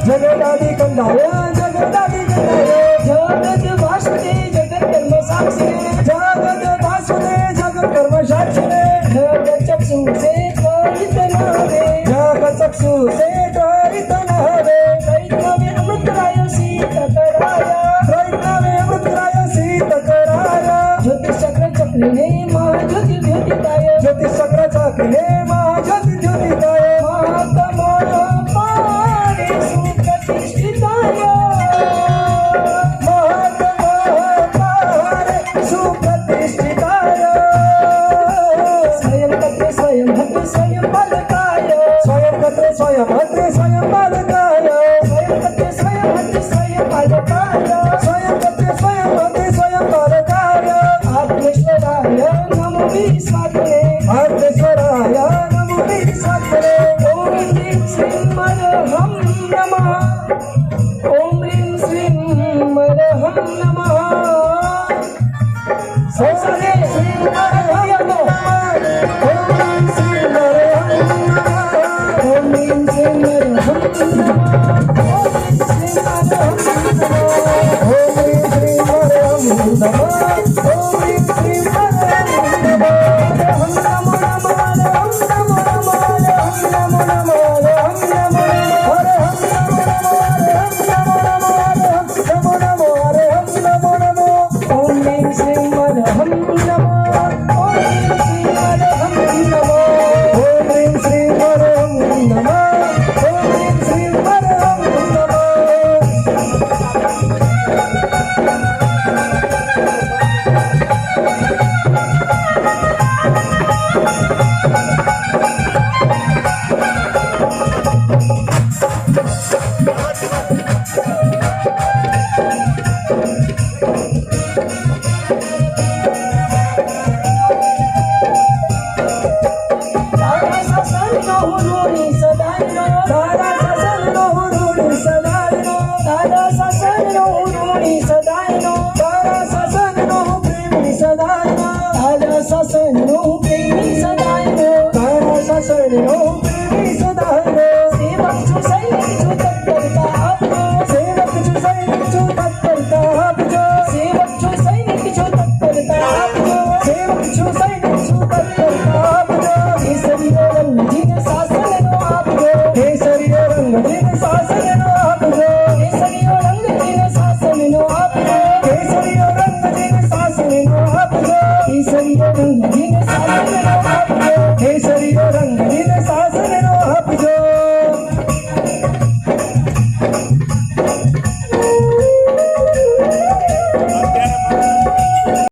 जगदादी कंदाय जगदादी कंदाय जगत वासुदे जगत कर्म साक्षी जगत वासुदे जगत कर्म साक्षी जग चक्षु से त्वरित नवे जग चक्षु से त्वरित नवे त्रैतवे अमृतराय सीतकराय त्रैतवे अमृतराय सीतकराय ज्योतिष चक्र चक्रिणे महाज्योति द्योतिताय ज्योतिष चक्र चक्रिणे महाज्योति द्योतिताय स्वयं भद्रे स्वयं बालकाय स्वयं भद्रे स्वयं भद्रे स्वयं बालकाय स्वयं भद्रे स्वयं भद्रे स्वयं बालकाय आत्मेश्वराय नमो विश्वात्मने आत्मेश्वराय नमो विश्वात्मने ओम ह्रीं श्रीं मरहं नमः ओम ह्रीं श्रीं मरहं नमः सोसरे श्रीं मरहं नमः ओम ह्रीं श्रीं मरहं नमः ओम ह्रीं श्रीं मरहं नमः ओम ह्रीं श्रीं मरहं नमः ओम ह्रीं श्रीं मरहं नमः ओम नमो नमो नमो नमो नमो नमो ओम ह्रीं श्रीं मरहं नमः ओम ह्रीं श्रीं मरहं नमः ओम ह्रीं श्रीं मरहं नमः ओम ह्रीं श्रीं मरहं नमः तारा